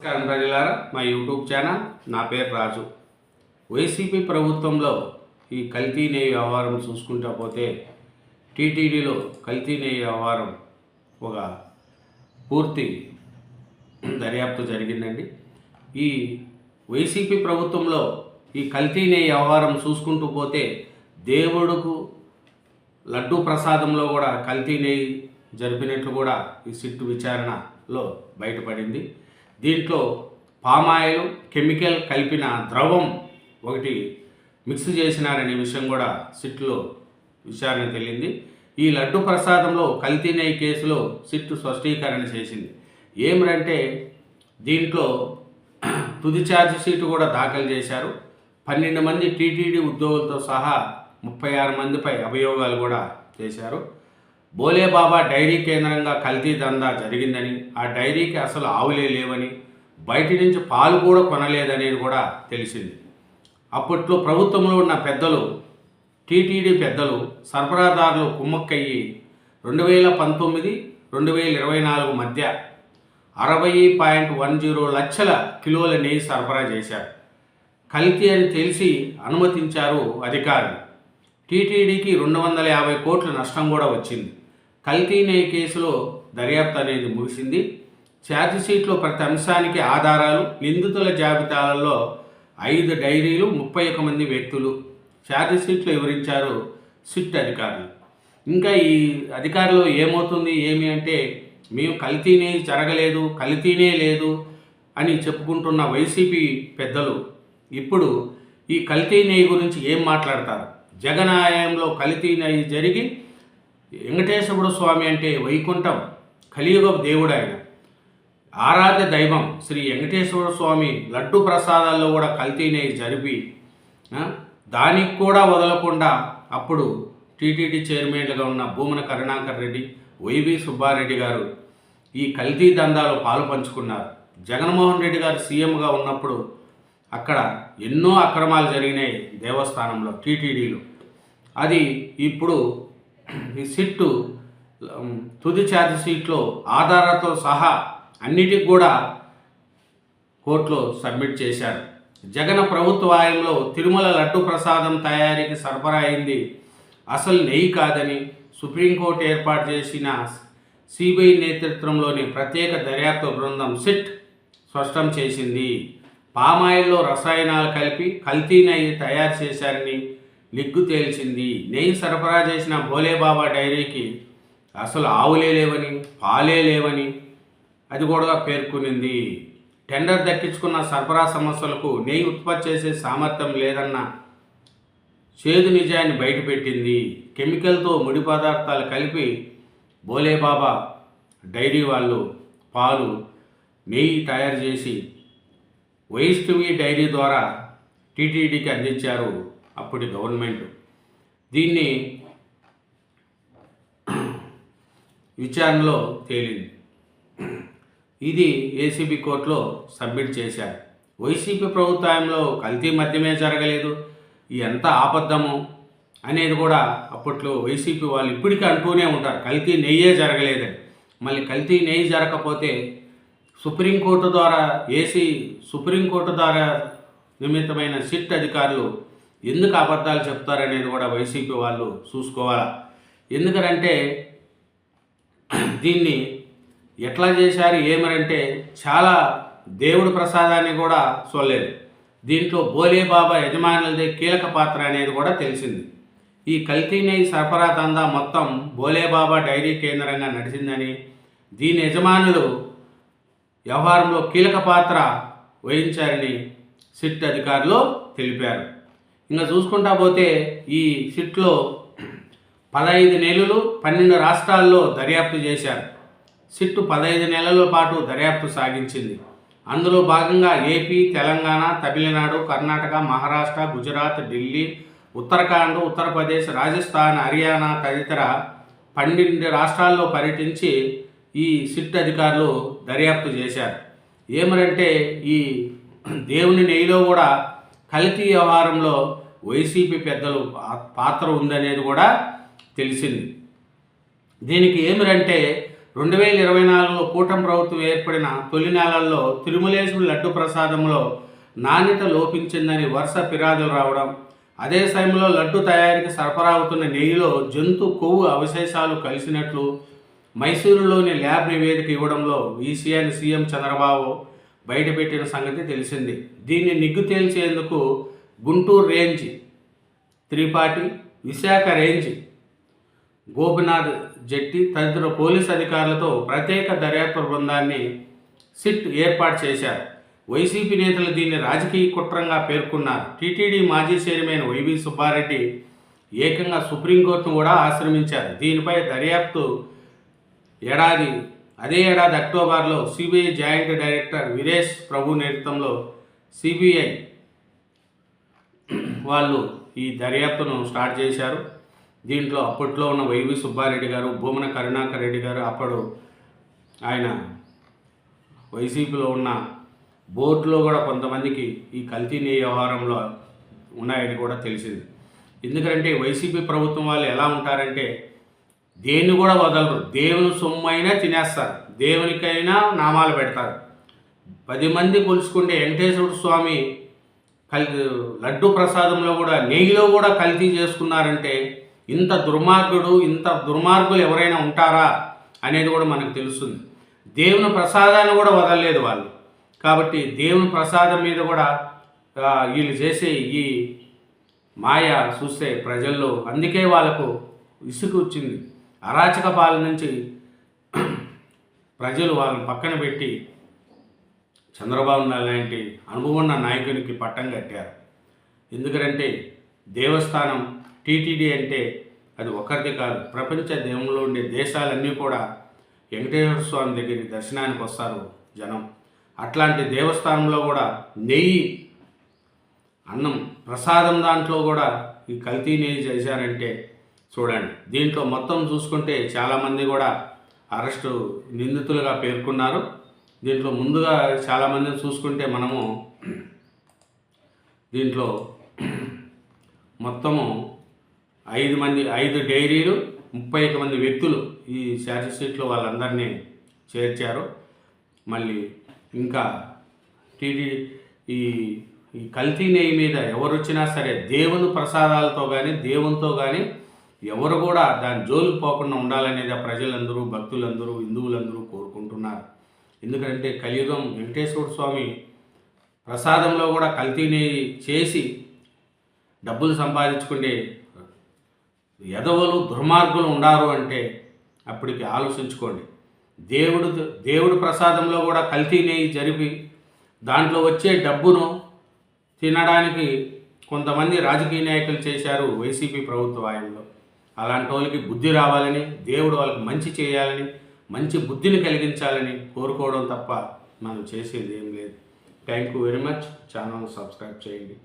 నమస్కారం ప్రజలారా, మా యూట్యూబ్ ఛానల్. నా పేరు రాజు. వైసీపీ ప్రభుత్వంలో ఈ కల్తీ నెయ్యి వ్యవహారం చూసుకుంటా పోతే టీటీడీలో కల్తీ నెయ్యి వ్యవహారం ఒక పూర్తి దర్యాప్తు జరిగిందండి. ఈ వైసీపీ ప్రభుత్వంలో ఈ కల్తీ నెయ్యి వ్యవహారం చూసుకుంటూ పోతే దేవుడుకు లడ్డూ ప్రసాదంలో కూడా కల్తీ నెయ్యి జరిపినట్లు కూడా ఈ సిట్టు విచారణలో బయటపడింది. దీంట్లో పామాయిల్ కెమికల్ కలిపిన ద్రవం ఒకటి మిక్స్ చేసినారనే విషయం కూడా సిట్లో విచారణ తెలియంది. ఈ లడ్డు ప్రసాదంలో కల్తీ నెయ్యి కేసులో సిట్టు స్పష్టీకరణ చేసింది. ఏమిటంటే దీంట్లో తుది ఛార్జ్ షీటు కూడా దాఖలు చేశారు. 12 మంది టీటీడీ ఉద్యోగులతో సహా 36 మందిపై అభియోగాలు కూడా చేశారు. బోలేబాబా డైరీ కేంద్రంగా కల్తీ దందా జరిగిందని, ఆ డైరీకి అసలు ఆవులే లేవని, బయటి నుంచి పాలు కూడా కొనలేదనేది కూడా తెలిసింది. అప్పట్లో ప్రభుత్వంలో ఉన్న పెద్దలు, టీటీడీ పెద్దలు, సరఫరాదారులు కుమ్మక్కయ్యి 2019-2024 మధ్య 60.10 లక్షల కిలోల నెయ్యి సరఫరా చేశారు. కల్తీ అని తెలిసి అనుమతించారు అధికారులు. టీటీడీకి 250 కోట్ల నష్టం కూడా వచ్చింది. కల్తీ నెయ్యి కేసులో దర్యాప్తు అనేది ముగిసింది. ఛార్జిషీట్లో ప్రతి అంశానికి ఆధారాలు, నిందితుల జాబితాలలో 5 డైరీలు, 31 మంది వ్యక్తులు ఛార్జిషీట్లో వివరించారు సిట్ అధికారులు. ఇంకా ఈ అధికారులు ఏమవుతుంది ఏమి అంటే, మేము కల్తీ నెయ్యి జరగలేదు, కల్తీనే లేదు అని చెప్పుకుంటున్న వైసీపీ పెద్దలు ఇప్పుడు ఈ కల్తీ నెయ్యి గురించి ఏం మాట్లాడతారు? జగన్ హయాంలో కల్తీ నెయ్యి జరిగి వెంకటేశ్వర స్వామి అంటే వైకుంఠం కలియుగ దేవుడు, ఆయన ఆరాధ్య దైవం శ్రీ వెంకటేశ్వర స్వామి లడ్డు ప్రసాదాల్లో కూడా కల్తీ నెయ్యి జరిపి దానికి కూడా వదలకుండా అప్పుడు టీటీడీ చైర్మన్లుగా ఉన్న భూమన కరుణాకర్ రెడ్డి, వైవి సుబ్బారెడ్డి గారు ఈ కల్తీ దందాలో పాలు పంచుకున్నారు. జగన్మోహన్ రెడ్డి గారు సీఎంగా ఉన్నప్పుడు అక్కడ ఎన్నో అక్రమాలు జరిగినాయి దేవస్థానంలో, టీటీడీలో. అది ఇప్పుడు ఈ సిట్టు తుది ఛార్జ్ షీట్లో ఆధారాలతో సహా అన్నిటికి కూడా కోర్టులో సబ్మిట్ చేశారు. జగన్ ప్రభుత్వ హయాంలో తిరుమల లడ్డు ప్రసాదం తయారీకి సరఫరా అయింది అసలు నెయ్యి కాదని సుప్రీంకోర్టు ఏర్పాటు చేసిన సిబిఐ నేతృత్వంలోని ప్రత్యేక దర్యాప్తు బృందం సిట్ స్పష్టం చేసింది. పామాయిల్లో రసాయనాలు కలిపి కల్తీ నెయ్యి తయారు చేశారని నిగ్గు తేల్చింది. నెయ్యి సరఫరా చేసిన బోలేబాబా డైరీకి అసలు ఆవులే లేవని, పాలే లేవని అది కూడా పేర్కొనింది. టెండర్ దక్కించుకున్న సరఫరా సంస్థలకు నెయ్యి ఉత్పత్తి చేసే సామర్థ్యం లేదన్న చేదు నిజాన్ని బయటపెట్టింది. కెమికల్తో ముడి పదార్థాలు కలిపి బోలేబాబా డైరీ వాళ్ళు పాలు, నెయ్యి తయారు చేసి వైష్ణవి డైరీ ద్వారా టీటీడీకి అందించారు అప్పటి గవర్నమెంట్. దీన్ని విచారణలో తేలింది. ఇది ఏసీబీ కోర్టులో సబ్మిట్ చేశారు. వైసీపీ ప్రభుత్వంలో కల్తీ మద్యమే జరగలేదు, ఎంత ఆపద్దము అనేది కూడా అప్పట్లో వైసీపీ వాళ్ళు ఇప్పటికీ అంటూనే ఉంటారు, కల్తీ నెయ్యే జరగలేదని. మళ్ళీ కల్తీ నెయ్యి జరగకపోతే సుప్రీంకోర్టు ద్వారా నిమిత్తమైన సిట్ అధికారులు ఎందుకు అబద్ధాలు చెప్తారనేది కూడా వైసీపీ వాళ్ళు చూసుకోవాలి. ఎందుకంటే దీన్ని ఎట్లా చేశారు ఏమనంటే, చాలా దేవుడి ప్రసాదాన్ని కూడా చూడలేదు. దీంట్లో బోలేబాబా యజమానులదే కీలక పాత్ర అనేది కూడా తెలిసింది. ఈ కల్తీ నెయ్యి సరఫరా దందా మొత్తం బోలేబాబా డైరీ కేంద్రంగా నడిచిందని, దీని యజమానులు వ్యవహారంలో కీలక పాత్ర వహించారని సిట్ అధికారులు తెలిపారు. ఇంకా చూసుకుంటా పోతే ఈ సిట్లో 15 నెలలు 12 రాష్ట్రాల్లో దర్యాప్తు చేశారు. సిట్టు 15 నెలల పాటు దర్యాప్తు సాగించింది. అందులో భాగంగా ఏపీ, తెలంగాణ, తమిళనాడు, కర్ణాటక, మహారాష్ట్ర, గుజరాత్, ఢిల్లీ, ఉత్తరాఖండ్, ఉత్తరప్రదేశ్, రాజస్థాన్, హర్యానా తదితర 12 రాష్ట్రాల్లో పర్యటించి ఈ సిట్ అధికారులు దర్యాప్తు చేశారు. ఏమనంటే ఈ దేవుని నెయ్యిలో కూడా కల్తీ వ్యవహారంలో వైసీపీ పెద్దలు పాత్ర ఉందనేది కూడా తెలిసింది. దీనికి ఏమిరంటే 2024లో కూటమి ప్రభుత్వం ఏర్పడిన తొలి నెలల్లో తిరుమలేశుడి లడ్డు ప్రసాదంలో నాణ్యత లోపించిందని వరుస ఫిర్యాదులు రావడం, అదే సమయంలో లడ్డు తయారీకి సరఫరా అవుతున్న నెయ్యిలో జంతు కొవ్వు అవశేషాలు కలిసినట్లు మైసూరులోని ల్యాబ్ నివేదిక ఇవ్వడంలో ఈ విషయాన్ని సీఎం చంద్రబాబు బయటపెట్టిన సంగతి తెలిసింది. దీన్ని నిగ్గు తేల్చేందుకు గుంటూరు రేంజ్ త్రిపాఠి, విశాఖ రేంజ్ గోపినాథ్ జెట్టి తదితర పోలీసు అధికారులతో ప్రత్యేక దర్యాప్తు బృందాన్ని సిట్ ఏర్పాటు చేశారు. వైసీపీ నేతలు దీన్ని రాజకీయ కుట్రంగా పేర్కొన్నారు. టీటీడీ మాజీ చైర్మన్ వైవి సుబ్బారెడ్డి ఏకంగా సుప్రీంకోర్టును కూడా ఆశ్రమించారు. దీనిపై దర్యాప్తు అదే ఏడాది అక్టోబర్లో సిబిఐ జాయింట్ డైరెక్టర్ వీరేష్ ప్రభు నేతృత్వంలో సిబిఐ వాళ్ళు ఈ దర్యాప్తును స్టార్ట్ చేశారు. దీంట్లో అప్పట్లో ఉన్న వైవి సుబ్బారెడ్డి గారు, భూమన కరుణాకర్ రెడ్డి గారు, అప్పుడు ఆయన వైసీపీలో ఉన్న బోర్డులో కూడా కొంతమందికి ఈ కల్తీ నెయ్యి వ్యవహారంలో ఉన్నాయని కూడా తెలిసింది. ఎందుకంటే వైసీపీ ప్రభుత్వం వాళ్ళు ఎలా ఉంటారంటే దేన్ని కూడా వదలరు. దేవుని సొమ్ము అయినా తినేస్తారు, దేవునికైనా నామాలు పెడతారు. 10 మంది కొలుసుకుంటే వెంకటేశ్వర స్వామి లడ్డు ప్రసాదంలో కూడా నెయ్యిలో కూడా కల్తీ చేసుకున్నారంటే ఇంత దుర్మార్గులు ఎవరైనా ఉంటారా అనేది కూడా మనకు తెలుస్తుంది. దేవుని ప్రసాదాన్ని కూడా వదలలేదు వాళ్ళు. కాబట్టి దేవుని ప్రసాదం మీద కూడా వీళ్ళు చేసే ఈ మాయ చూస్తే ప్రజల్లో అందుకే వాళ్ళకు ఇసుకు వచ్చింది. అరాచక పాలన నుంచి ప్రజలు వాళ్ళని పక్కన పెట్టి చంద్రబాబు నాయుడు లాంటి అనుభవం ఉన్న నాయకునికి పట్టం కట్టారు. ఎందుకంటే దేవస్థానం టీటీడీ అంటే అది ఒకరిది కాదు, ప్రపంచ దేశంలో ఉండే దేశాలన్నీ కూడా వెంకటేశ్వర స్వామి దగ్గరికి దర్శనానికి వస్తారు జనం. అట్లాంటి దేవస్థానంలో కూడా నెయ్యి అన్నం ప్రసాదం దాంట్లో కూడా ఈ కల్తీ నెయ్యి చేశారంటే చూడండి. దీంట్లో మొత్తం చూసుకుంటే చాలామంది కూడా అరెస్టు నిందితులుగా పేర్కొన్నారు. దీంట్లో ముందుగా చాలామందిని చూసుకుంటే మనము దీంట్లో మొత్తము 5 డైరీలు 31 మంది వ్యక్తులు ఈ ఛార్జ్ షీట్లో వాళ్ళందరినీ చేర్చారు. మళ్ళీ ఇంకా ఈ కల్తీ నెయ్యి మీద ఎవరు వచ్చినా సరే దేవుని ప్రసాదాలతో కానీ దేవునితో కానీ ఎవరు కూడా దాని జోలికి పోకుండా ఉండాలనేది ఆ ప్రజలందరూ, భక్తులందరూ, హిందువులందరూ కోరుకుంటున్నారు. ఎందుకంటే కలియుగం వెంకటేశ్వర స్వామి ప్రసాదంలో కూడా కల్తీ నెయ్యి చేసి డబ్బులు సంపాదించుకునే ఎదవలు, దుర్మార్గులు ఉండారు అంటే అప్పటికి ఆలోచించుకోండి. దేవుడు ప్రసాదంలో కూడా కల్తీ నెయ్యి జరిపి దాంట్లో వచ్చే డబ్బును తినడానికి కొంతమంది రాజకీయ నాయకులు చేశారు వైసీపీ ప్రభుత్వ హయాంలో. అలాంటి వాళ్ళకి బుద్ధి రావాలని, దేవుడు వాళ్ళకి మంచి చేయాలని, మంచి బుద్ధిని కలిగించాలని కోరుకోవడం తప్ప మనం చేసేది ఏం లేదు. Thank you very much. Channel subscribe చేయండి.